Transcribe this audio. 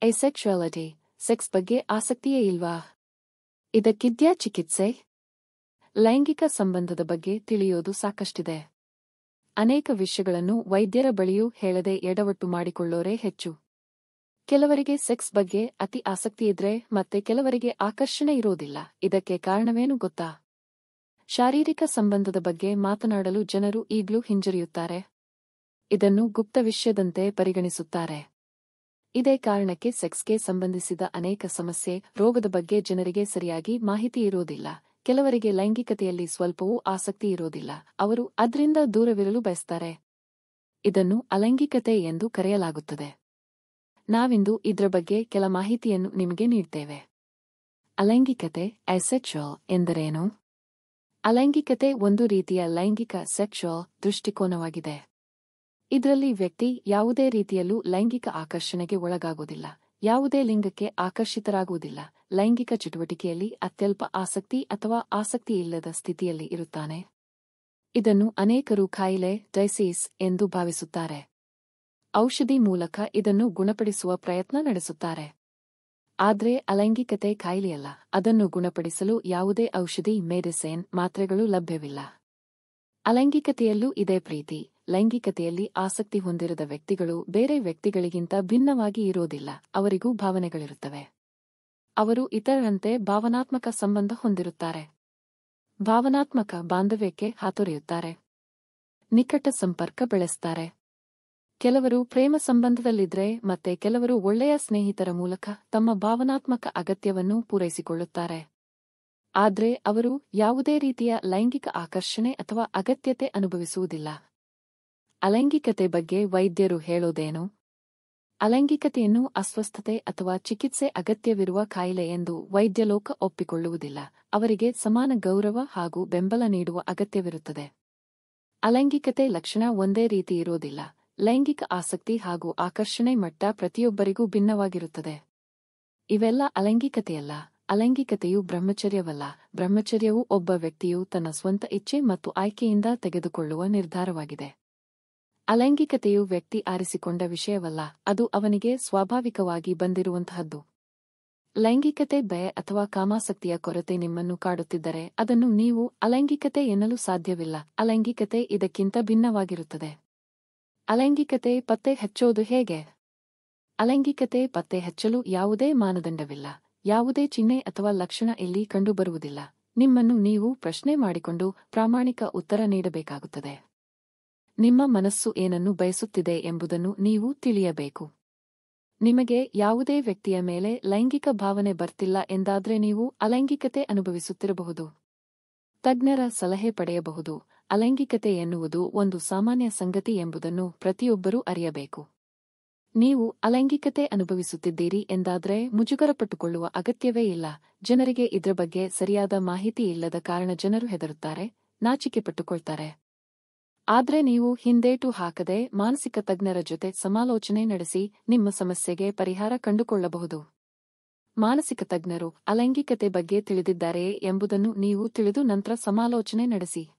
ಎಸೆಕ್ಷುಯಾಲಿಟಿ, sex ಬಗ್ಗೆ ಆಸಕ್ತಿಯೇ ಇಲ್ವಾ? ಇದಕ್ಕಿದ್ಯಾ ಚಿಕಿತ್ಸೆ? ಲೈಂಗಿಕ ಸಂಬಂಧದ ಬಗ್ಗೆ ತಿಳಿಯೋದು ಸಾಕಷ್ಟಿದೆ. ಅನೇಕ ವಿಷಯಗಳನ್ನು ವೈದ್ಯರ ಬಳಿಯೂ ಹೇಳದೆ ಎಡವಟ್ಟು ಮಾಡಿಕೊಳ್ಳೋರೇ ಹೆಚ್ಚು. ಕೆಲವರಿಗೆ ಸೆಕ್ಸ್ ಬಗ್ಗೆ ಅತಿ ಆಸಕ್ತಿಯಿದ್ರೆ ಮತ್ತೆ ಕೆಲವರಿಗೆ ಆಕರ್ಷಣೆ ಇರೋದಿಲ್ಲ. ಇದಕ್ಕೆ ಕಾರಣವೇನು ಗೊತ್ತಾ? ಶಾರೀರಿಕ ಸಂಬಂಧದ ಬಗ್ಗೆ ಮಾತನಾಡಲು ಜನರು ಈಗ್ಲೂ ಹಿಂಜರಿಯುತ್ತಾರೆ. ಇದನ್ನು ಗುಪ್ತ ವಿಷಯದಂತೆ ಪರಿಗಣಿಸುತ್ತಾರೆ. ಇದೇ ಕಾರಣಕ್ಕೆ ಸೆಕ್ಸ್ಗೆ ಸಂಬಂಧಿಸಿದ ಅನೇಕ ಸಮಸ್ಯೆ, ರೋಗದ ಬಗ್ಗೆ ಜನರಿಗೆ ಸರಿಯಾಗಿ ಮಾಹಿತಿ ಇರೋದಿಲ್ಲ. ಕೆಲವರಿಗೆ ಲೈಂಗಿಕತೆಯಲ್ಲಿ ಸ್ವಲ್ಪವೂ ಆಸಕ್ತಿ ಇರೋದಿಲ್ಲ. ಅವರು ಅದ್ರಿಂದ ದೂರವಿರಲು ಬಯಸ್ತಾರೆ. ಇದನ್ನು ಅಲೈಂಗಿಕತೆ ಎಂದು ಕರೆಯಲಾಗುತ್ತದೆ. ನಾವಿಂದು ಇದ್ರ ಬಗ್ಗೆ ಕೆಲ ಮಾಹಿತಿಯನ್ನು ನಿಮಗೆ ನೀಡ್ತೇವೆ. ಅಲೈಂಗಿಕತೆ ಅಸೆಕ್ಷುಯಲ್ ಎಂದರೇನು? ಅಲೈಂಗಿಕತೆ ಒಂದು ರೀತಿಯ ಲೈಂಗಿಕ ಸೆಕ್ಷುಯಲ್ ದೃಷ್ಟಿಕೋನವಾಗಿದೆ. ಇದರಲ್ಲಿ ವ್ಯಕ್ತಿ ಯಾವುದೇ ರೀತಿಯಲ್ಲೂ ಲೈಂಗಿಕ ಆಕರ್ಷಣೆಗೆ ಒಳಗಾಗುವುದಿಲ್ಲ, ಯಾವುದೇ ಲಿಂಗಕ್ಕೆ ಆಕರ್ಷಿತರಾಗುವುದಿಲ್ಲ, ಲೈಂಗಿಕ ಚಟುವಟಿಕೆಯಲ್ಲಿ ಅತ್ಯಲ್ಪ ಆಸಕ್ತಿ ಅಥವಾ ಆಸಕ್ತಿ ಇಲ್ಲದ ಸ್ಥಿತಿಯಲ್ಲಿ ಇರುತ್ತಾನೆ. ಇದನ್ನು ಅನೇಕರು ಕಾಯಿಲೆ ಡೈಸೀಸ್ ಎಂದು ಭಾವಿಸುತ್ತಾರೆ. ಔಷಧಿ ಮೂಲಕ ಇದನ್ನು ಗುಣಪಡಿಸುವ ಪ್ರಯತ್ನ ನಡೆಸುತ್ತಾರೆ. ಆದ್ರೆ ಅಲೈಂಗಿಕತೆ ಕಾಯಿಲೆಯಲ್ಲ. ಅದನ್ನು ಗುಣಪಡಿಸಲು ಯಾವುದೇ ಔಷಧಿ ಮೆಡಿಸಿನ್ ಮಾತ್ರೆಗಳು ಲಭ್ಯವಿಲ್ಲ. ಅಲೈಂಗಿಕತೆಯಲ್ಲೂ ಇದೇ ಪ್ರೀತಿ. ಲೈಂಗಿಕತೆಯಲ್ಲಿ ಆಸಕ್ತಿ ಹೊಂದಿರದ ವ್ಯಕ್ತಿಗಳು ಬೇರೆ ವ್ಯಕ್ತಿಗಳಿಗಿಂತ ಭಿನ್ನವಾಗಿ ಇರೋದಿಲ್ಲ. ಅವರಿಗೂ ಭಾವನೆಗಳಿರುತ್ತವೆ. ಅವರು ಇತರರಂತೆ ಭಾವನಾತ್ಮಕ ಸಂಬಂಧ ಹೊಂದಿರುತ್ತಾರೆ. ಭಾವನಾತ್ಮಕ ಬಾಂಧವ್ಯಕ್ಕೆ ಹಾತೊರೆಯುತ್ತಾರೆ. ನಿಕಟ ಸಂಪರ್ಕ ಬೆಳೆಸ್ತಾರೆ. ಕೆಲವರು ಪ್ರೇಮ ಸಂಬಂಧದಲ್ಲಿದ್ರೆ ಮತ್ತೆ ಕೆಲವರು ಒಳ್ಳೆಯ ಸ್ನೇಹಿತರ ಮೂಲಕ ತಮ್ಮ ಭಾವನಾತ್ಮಕ ಅಗತ್ಯವನ್ನು ಪೂರೈಸಿಕೊಳ್ಳುತ್ತಾರೆ. ಆದ್ರೆ ಅವರು ಯಾವುದೇ ರೀತಿಯ ಲೈಂಗಿಕ ಆಕರ್ಷಣೆ ಅಥವಾ ಅಗತ್ಯತೆ ಅನುಭವಿಸುವುದಿಲ್ಲ. ಅಲೈಂಗಿಕತೆ ಬಗ್ಗೆ ವೈದ್ಯರು ಹೇಳೋದೇನು? ಅಲೈಂಗಿಕತೆಯನ್ನು ಅಸ್ವಸ್ಥತೆ ಅಥವಾ ಚಿಕಿತ್ಸೆ ಅಗತ್ಯವಿರುವ ಕಾಯಿಲೆ ಎಂದು ವೈದ್ಯಲೋಕ ಒಪ್ಪಿಕೊಳ್ಳುವುದಿಲ್ಲ. ಅವರಿಗೆ ಸಮಾನ ಗೌರವ ಹಾಗೂ ಬೆಂಬಲ ನೀಡುವ ಅಗತ್ಯವಿರುತ್ತದೆ. ಅಲೈಂಗಿಕತೆ ಲಕ್ಷಣ ಒಂದೇ ರೀತಿ ಇರೋದಿಲ್ಲ. ಲೈಂಗಿಕ ಆಸಕ್ತಿ ಹಾಗೂ ಆಕರ್ಷಣೆ ಮಟ್ಟ ಪ್ರತಿಯೊಬ್ಬರಿಗೂ ಭಿನ್ನವಾಗಿರುತ್ತದೆ. ಇವೆಲ್ಲ ಅಲೈಂಗಿಕತೆಯಲ್ಲ. ಅಲೈಂಗಿಕತೆಯು ಬ್ರಹ್ಮಚರ್ಯವಲ್ಲ. ಬ್ರಹ್ಮಚರ್ಯವು ಒಬ್ಬ ವ್ಯಕ್ತಿಯು ತನ್ನ ಸ್ವಂತ ಇಚ್ಛೆ ಮತ್ತು ಆಯ್ಕೆಯಿಂದ ತೆಗೆದುಕೊಳ್ಳುವ ನಿರ್ಧಾರವಾಗಿದೆ. ಅಲೈಂಗಿಕತೆಯು ವ್ಯಕ್ತಿ ಆರಿಸಿಕೊಂಡ ವಿಷಯವಲ್ಲ. ಅದು ಅವನಿಗೆ ಸ್ವಾಭಾವಿಕವಾಗಿ ಬಂದಿರುವಂತಹದ್ದು. ಲೈಂಗಿಕತೆ ಭಯ ಅಥವಾ ಕಾಮಾಸಕ್ತಿಯ ಕೊರತೆ ನಿಮ್ಮನ್ನು ಕಾಡುತ್ತಿದ್ದರೆ ಅದನ್ನು ನೀವು ಅಲೈಂಗಿಕತೆ ಎನ್ನಲು ಸಾಧ್ಯವಿಲ್ಲ. ಅಲೈಂಗಿಕತೆ ಇದಕ್ಕಿಂತ ಭಿನ್ನವಾಗಿರುತ್ತದೆ. ಅಲೈಂಗಿಕತೆ ಪತ್ತೆ ಹಚ್ಚೋದು ಹೇಗೆ? ಅಲೈಂಗಿಕತೆ ಪತ್ತೆ ಹಚ್ಚಲು ಯಾವುದೇ ಮಾನದಂಡವಿಲ್ಲ. ಯಾವುದೇ ಚಿಹ್ನೆ ಅಥವಾ ಲಕ್ಷಣ ಇಲ್ಲಿ ಕಂಡುಬರುವುದಿಲ್ಲ. ನಿಮ್ಮನ್ನು ನೀವು ಪ್ರಶ್ನೆ ಮಾಡಿಕೊಂಡು ಪ್ರಾಮಾಣಿಕ ಉತ್ತರ ನೀಡಬೇಕಾಗುತ್ತದೆ. ನಿಮ್ಮ ಮನಸ್ಸು ಏನನ್ನು ಬಯಸುತ್ತಿದೆ ಎಂಬುದನ್ನು ನೀವು ತಿಳಿಯಬೇಕು. ನಿಮಗೆ ಯಾವುದೇ ವ್ಯಕ್ತಿಯ ಮೇಲೆ ಲೈಂಗಿಕ ಭಾವನೆ ಬರ್ತಿಲ್ಲ ಎಂದಾದ್ರೆ ನೀವು ಅಲೈಂಗಿಕತೆ ಅನುಭವಿಸುತ್ತಿರಬಹುದು. ತಜ್ಞರ ಸಲಹೆ ಪಡೆಯಬಹುದು. ಅಲೈಂಗಿಕತೆ ಎನ್ನುವುದು ಒಂದು ಸಾಮಾನ್ಯ ಸಂಗತಿ ಎಂಬುದನ್ನು ಪ್ರತಿಯೊಬ್ಬರೂ ಅರಿಯಬೇಕು. ನೀವು ಅಲೈಂಗಿಕತೆ ಅನುಭವಿಸುತ್ತಿದ್ದೀರಿ ಎಂದಾದ್ರೆ ಮುಜುಗರಪಟ್ಟುಕೊಳ್ಳುವ ಅಗತ್ಯವೇ ಇಲ್ಲ. ಜನರಿಗೆ ಇದ್ರ ಬಗ್ಗೆ ಸರಿಯಾದ ಮಾಹಿತಿ ಇಲ್ಲದ ಕಾರಣ ಜನರು ಹೆದರುತ್ತಾರೆ, ನಾಚಿಕೆ ಪಟ್ಟುಕೊಳ್ತಾರೆ. ಆದ್ರೆ ನೀವು ಹಿಂದೇಟು ಹಾಕದೆ ಮಾನಸಿಕ ತಜ್ಞರ ಜೊತೆ ಸಮಾಲೋಚನೆ ನಡೆಸಿ ನಿಮ್ಮ ಸಮಸ್ಯೆಗೆ ಪರಿಹಾರ ಕಂಡುಕೊಳ್ಳಬಹುದು. ಮಾನಸಿಕ ತಜ್ಞರು ಅಲೈಂಗಿಕತೆ ಬಗ್ಗೆ ತಿಳಿದಿದ್ದಾರೆಯೇ ಎಂಬುದನ್ನು ನೀವು ತಿಳಿದು ನಂತರ ಸಮಾಲೋಚನೆ ನಡೆಸಿ.